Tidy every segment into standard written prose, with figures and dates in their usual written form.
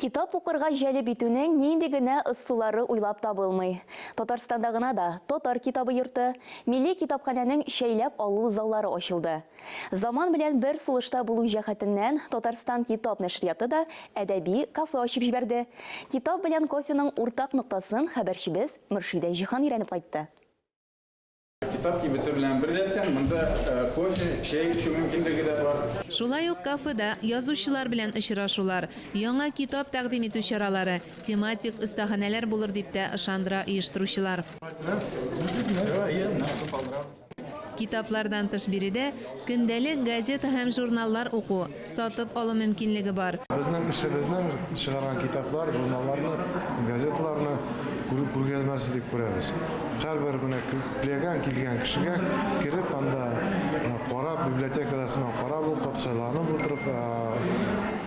Китап укырга жәлеп итүнең нинди генә ысуллары уйлап табылмый. Татарстанда гына да Татар китабы йорты, милли китапханәнең шәйләп алу заллары ачылды. Заман белән бер сулышта булу җәһәтеннән Татарстан китап нәшрияты да әдәби кафе ачып җибәрде. Китап белән кофеның уртак ноктасын хәбәрчебез Мөршидә Җихан өйрәнеп кайтты. Китап кибете белән бер рәттән монда кофе, чәй эчү мөмкинлеге дә бар. Шулай ук кафеда язучылар белән очрашулар, яңа китап тәкъдим итү чаралары, тематик остаханәләр булыр дип тә ышандыра оештыручылар. Китаплардан тыш биредә көндәлек газета һәм журналлар уку, сатып алу мөмкинлеге бар. Безнең эшебезнең чыгарган китаплар, журналларны, газетларны күргәзмәсе дип күрәбез. Һәрбер менә теләгән килгән кешегә кирип, анда карап, библиотекада сыман карап укып, сайланып утырып,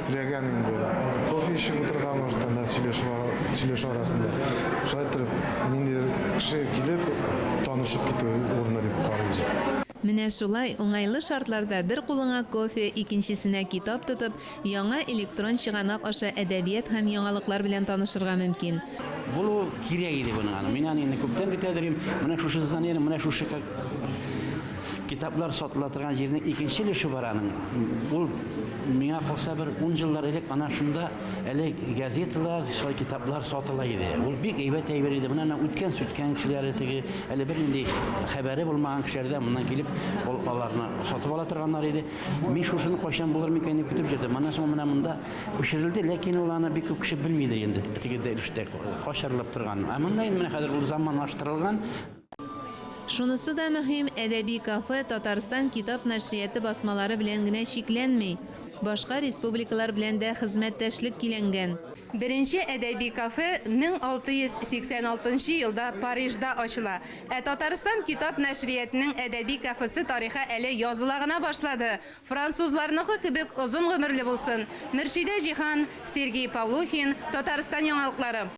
теләгән инде кофе эчеп утырган вакытында сөйләшү арасында. Шулай итеп, ниндидер кеше килеп, танышып китү урыны дип карыйбыз. Менә шулай уңайлы шартларда бер кулыңа кофе, икенчесенә китап тотып, яңа электрон чыганак аша әдәбият һәм яңалыклар белән танышырга мөмкин. Булу кирәк иде буның. Мин аны күптән көтәдем. Менә шушы занятие, менә шушы китаплар сатыла торган җирнең икенче өлеше бар аның. Ул миңа калса бер 10 еллар элек ана шунда әле газеталар, шулай китаплар сатыла иде. Ул бик әйбәт иде. Менә үткән кешеләр теге әле бер инде хәбәре булмаган кешеләрдә моннан килеп аларны сатып ала торганнар иде. Мин шушыны кайчан булыр микән дип көтеп җирдем. Моннан соң менә монда күчерелде, ләкин ул аны бик күп кеше белмидер инде. Теге дәрештә хашарлап торган. Монда инде менә хәзер ул заманлаштырылган. Шунысы да мөһим, әдәби кафе Татарстан китап нәшрияты басмалары белән генә шикләнми. Башка республикалар белән дә хезмәттәшлек киләнгән. Беренче әдәби кафе 1686 елда Парижда ачыла. Татарстан китап нәшриятының әдәби кафесі тарихы әле языла гына башлады. Французларныкы кебек озын гомерле булсын. Мөршидә Җихан, Сергей Павлухин, Татарстан яңалыклары.